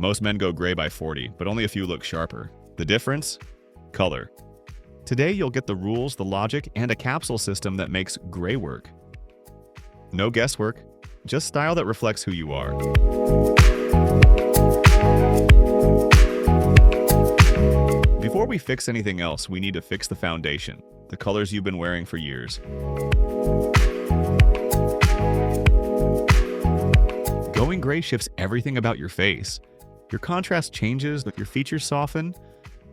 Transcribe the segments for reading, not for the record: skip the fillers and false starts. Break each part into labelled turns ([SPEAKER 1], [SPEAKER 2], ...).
[SPEAKER 1] Most men go gray by 40, but only a few look sharper. The difference? Color. Today you'll get the rules, the logic, and a capsule system that makes gray work. No guesswork, just style that reflects who you are. Before we fix anything else, we need to fix the foundation, the colors you've been wearing for years. Going gray shifts everything about your face. Your contrast changes, your features soften,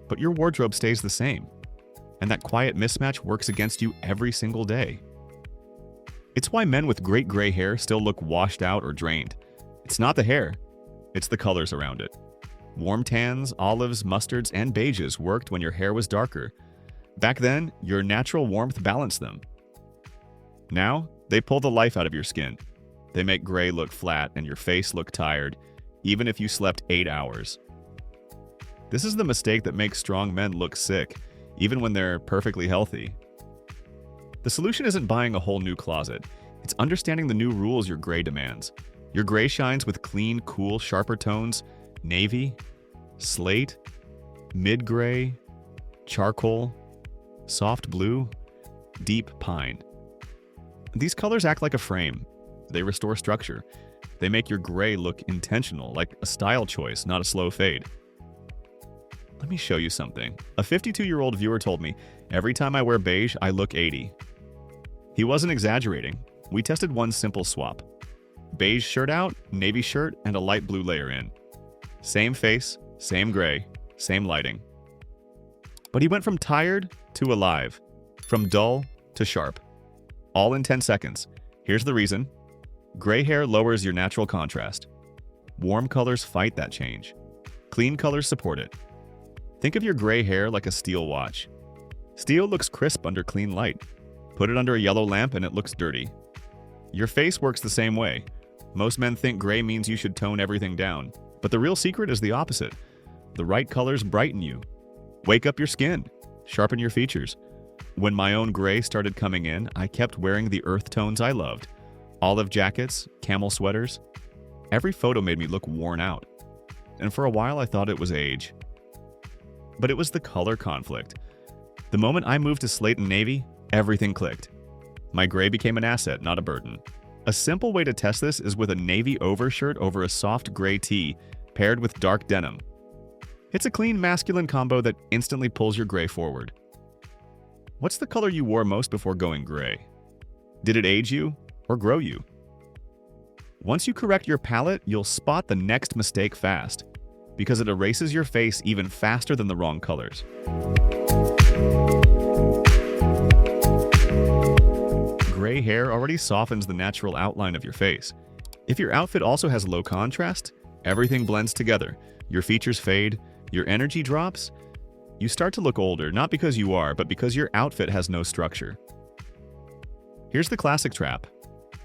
[SPEAKER 1] but your wardrobe stays the same. And that quiet mismatch works against you every single day. It's why men with great gray hair still look washed out or drained. It's not the hair, it's the colors around it. Warm tans, olives, mustards, and beiges worked when your hair was darker. Back then, your natural warmth balanced them. Now, they pull the life out of your skin. They make gray look flat and your face look tired, even if you slept 8 hours. This is the mistake that makes strong men look sick, even when they're perfectly healthy. The solution isn't buying a whole new closet. It's understanding the new rules your gray demands. Your gray shines with clean, cool, sharper tones: navy, slate, mid-gray, charcoal, soft blue, deep pine. These colors act like a frame. They restore structure. They make your gray look intentional, like a style choice, not a slow fade. Let me show you something. A 52-year-old viewer told me, "Every time I wear beige, I look 80. He wasn't exaggerating. We tested one simple swap. Beige shirt out, navy shirt, and a light blue layer in. Same face, same gray, same lighting. But he went from tired to alive, from dull to sharp. All in 10 seconds. Here's the reason. Gray hair lowers your natural contrast. Warm colors fight that change. Clean colors support it. Think of your gray hair like a steel watch. Steel looks crisp under clean light. Put it under a yellow lamp and it looks dirty. Your face works the same way. Most men think gray means you should tone everything down. But the real secret is the opposite. The right colors brighten you. Wake up your skin. Sharpen your features. When my own gray started coming in, I kept wearing the earth tones I loved. Olive jackets, camel sweaters. Every photo made me look worn out. And for a while I thought it was age. But it was the color conflict. The moment I moved to slate and navy, everything clicked. My gray became an asset, not a burden. A simple way to test this is with a navy overshirt over a soft gray tee paired with dark denim. It's a clean masculine combo that instantly pulls your gray forward. What's the color you wore most before going gray? Did it age you or grow you? Once you correct your palette, you'll spot the next mistake fast, because it erases your face even faster than the wrong colors. Gray hair already softens the natural outline of your face. If your outfit also has low contrast, everything blends together. Your features fade, your energy drops. You start to look older, not because you are, but because your outfit has no structure. Here's the classic trap.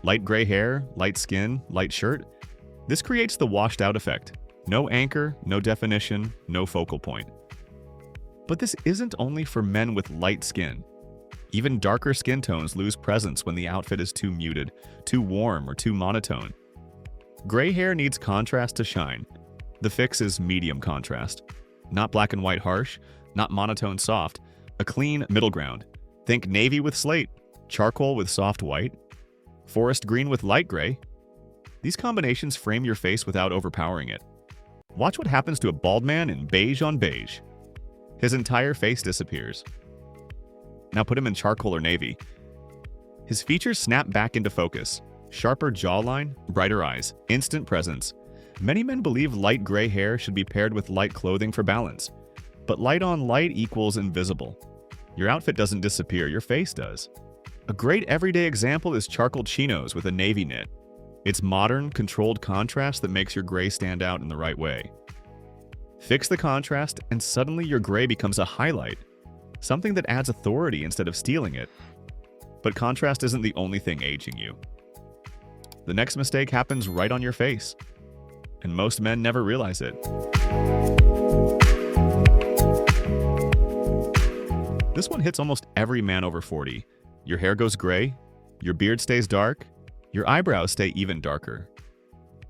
[SPEAKER 1] Light gray hair, light skin, light shirt. This creates the washed out effect. No anchor, no definition, no focal point. But this isn't only for men with light skin. Even darker skin tones lose presence when the outfit is too muted, too warm, or too monotone. Gray hair needs contrast to shine. The fix is medium contrast. Not black and white harsh, not monotone soft, a clean middle ground. Think navy with slate, charcoal with soft white, forest green with light gray. These combinations frame your face without overpowering it. Watch what happens to a bald man in beige on beige. His entire face disappears. Now put him in charcoal or navy. His features snap back into focus. Sharper jawline, brighter eyes, instant presence. Many men believe light gray hair should be paired with light clothing for balance. But light on light equals invisible. Your outfit doesn't disappear, your face does. A great everyday example is charcoal chinos with a navy knit. It's modern, controlled contrast that makes your gray stand out in the right way. Fix the contrast, and suddenly your gray becomes a highlight, something that adds authority instead of stealing it. But contrast isn't the only thing aging you. The next mistake happens right on your face, and most men never realize it. This one hits almost every man over 40. Your hair goes gray, your beard stays dark, your eyebrows stay even darker.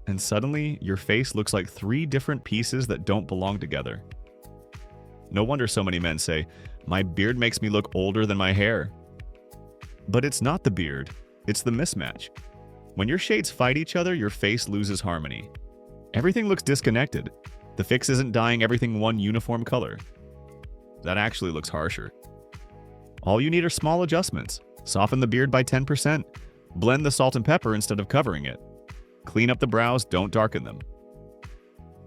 [SPEAKER 1] and suddenly your face looks like three different pieces that don't belong together. No wonder so many men say, "My beard makes me look older than my hair." But it's not the beard, it's the mismatch. When your shades fight each other, your face loses harmony. Everything looks disconnected. The fix isn't dyeing everything one uniform color. That actually looks harsher. All you need are small adjustments. Soften the beard by 10%. Blend the salt and pepper instead of covering it. Clean up the brows, don't darken them.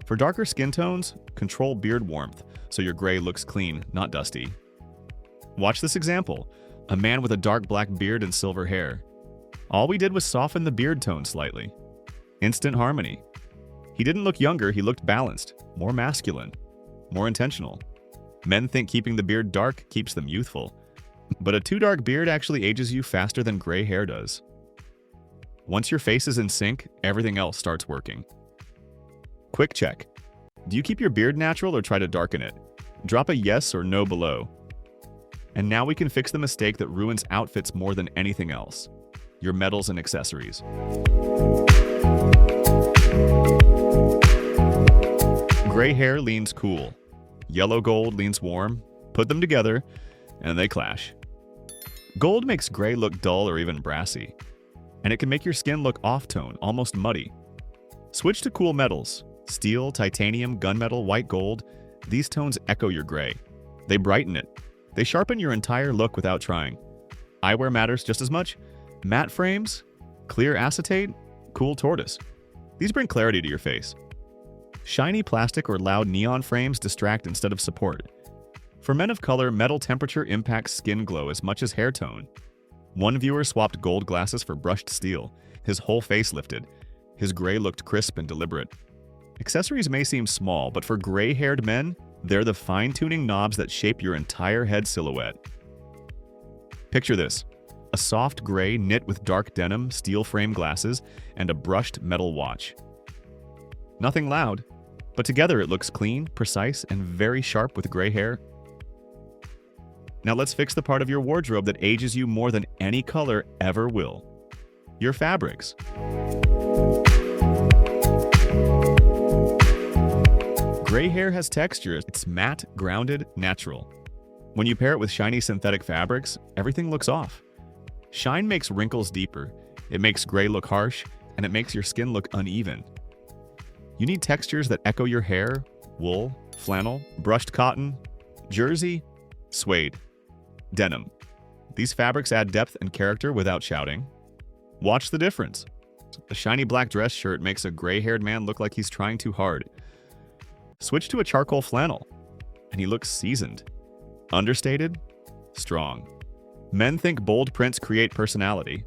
[SPEAKER 1] For darker skin tones, control beard warmth so your gray looks clean, not dusty. Watch this example. A man with a dark black beard and silver hair. All we did was soften the beard tone slightly. Instant harmony. He didn't look younger, he looked balanced, more masculine, more intentional. Men think keeping the beard dark keeps them youthful, but a too dark beard actually ages you faster than gray hair does. Once your face is in sync, everything else starts working. Quick check. Do you keep your beard natural or try to darken it? Drop a yes or no below. And now we can fix the mistake that ruins outfits more than anything else: your medals and accessories. Gray hair leans cool. Yellow gold leans warm. Put them together, and they clash. Gold makes gray look dull or even brassy, and it can make your skin look off-tone, almost muddy. Switch to cool metals. Steel, titanium, gunmetal, white gold. These tones echo your gray. They brighten it. They sharpen your entire look without trying. Eyewear matters just as much. Matte frames, clear acetate, cool tortoise. These bring clarity to your face. Shiny plastic or loud neon frames distract instead of support. For men of color, metal temperature impacts skin glow as much as hair tone. One viewer swapped gold glasses for brushed steel. His whole face lifted. His gray looked crisp and deliberate. Accessories may seem small, but for gray-haired men, they're the fine-tuning knobs that shape your entire head silhouette. Picture this: a soft gray knit with dark denim, steel frame glasses, and a brushed metal watch. Nothing loud, but together it looks clean, precise, and very sharp with gray hair. Now let's fix the part of your wardrobe that ages you more than any color ever will: your fabrics. Gray hair has texture. It's matte, grounded, natural. When you pair it with shiny synthetic fabrics, everything looks off. Shine makes wrinkles deeper, it makes gray look harsh, and it makes your skin look uneven. You need textures that echo your hair: wool, flannel, brushed cotton, jersey, suede, denim. These fabrics add depth and character without shouting. Watch the difference. A shiny black dress shirt makes a gray-haired man look like he's trying too hard. Switch to a charcoal flannel, and he looks seasoned. Understated, strong. Men think bold prints create personality,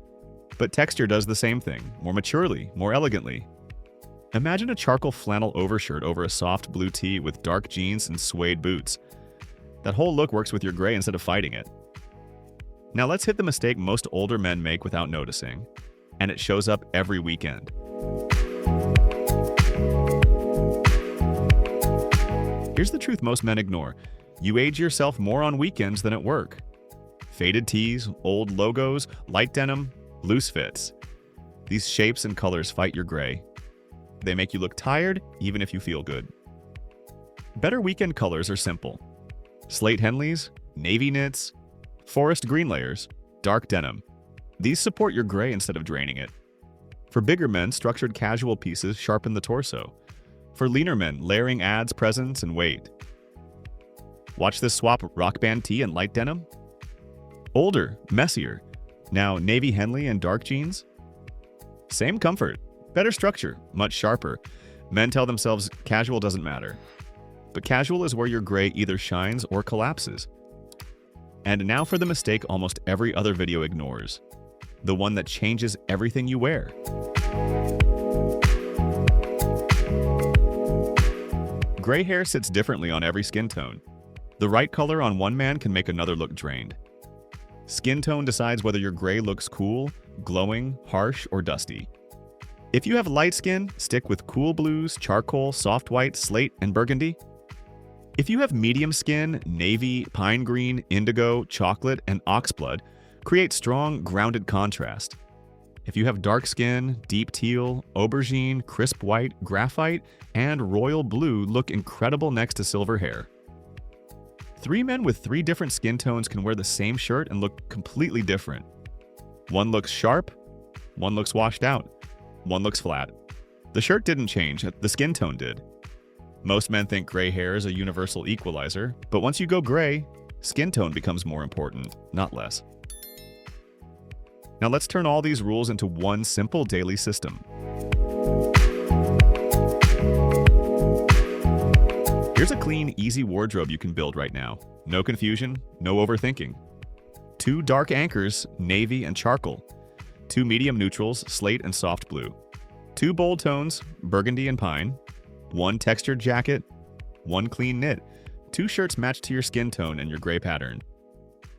[SPEAKER 1] but texture does the same thing, more maturely, more elegantly. Imagine a charcoal flannel overshirt over a soft blue tee with dark jeans and suede boots. That whole look works with your gray instead of fighting it. Now let's hit the mistake most older men make without noticing, and it shows up every weekend. Here's the truth most men ignore: you age yourself more on weekends than at work. Faded tees, old logos, light denim, loose fits. These shapes and colors fight your gray. They make you look tired, even if you feel good. Better weekend colors are simple: slate Henleys, navy knits, forest green layers, dark denim. These support your gray instead of draining it. For bigger men, structured casual pieces sharpen the torso. For leaner men, layering adds presence and weight. Watch this swap: rock band tee and light denim. Older, messier. Now navy Henley and dark jeans. Same comfort, better structure, much sharper. Men tell themselves casual doesn't matter. But casual is where your gray either shines or collapses. And now for the mistake almost every other video ignores: the one that changes everything you wear. Gray hair sits differently on every skin tone. The right color on one man can make another look drained. Skin tone decides whether your gray looks cool, glowing, harsh, or dusty. If you have light skin, stick with cool blues, charcoal, soft white, slate, and burgundy. If you have medium skin, navy, pine green, indigo, chocolate, and oxblood create strong, grounded contrast. If you have dark skin, deep teal, aubergine, crisp white, graphite, and royal blue look incredible next to silver hair. 3 men with 3 different skin tones can wear the same shirt and look completely different. One looks sharp, one looks washed out, one looks flat. The shirt didn't change, the skin tone did. Most men think gray hair is a universal equalizer, but once you go gray, skin tone becomes more important, not less. Now let's turn all these rules into one simple daily system. Here's a clean, easy wardrobe you can build right now. No confusion, no overthinking. 2 dark anchors, navy and charcoal. 2 medium neutrals, slate and soft blue. 2 bold tones, burgundy and pine. 1 textured jacket. 1 clean knit. 2 shirts matched to your skin tone and your gray pattern.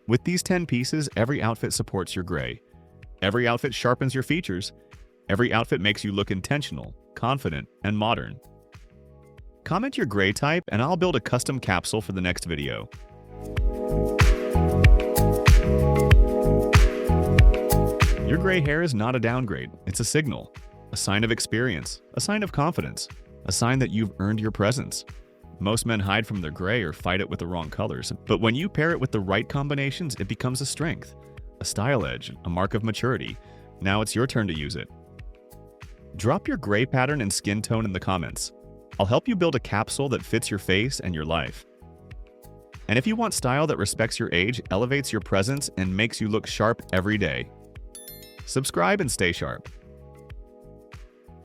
[SPEAKER 1] With these 10 pieces, every outfit supports your gray. Every outfit sharpens your features. Every outfit makes you look intentional, confident, and modern. Comment your gray type and I'll build a custom capsule for the next video. Your gray hair is not a downgrade, it's a signal, a sign of experience, a sign of confidence, a sign that you've earned your presence. Most men hide from their gray or fight it with the wrong colors, but when you pair it with the right combinations, it becomes a strength, a style edge, a mark of maturity. Now it's your turn to use it. Drop your gray pattern and skin tone in the comments. I'll help you build a capsule that fits your face and your life. And if you want style that respects your age, elevates your presence, and makes you look sharp every day, subscribe and stay sharp.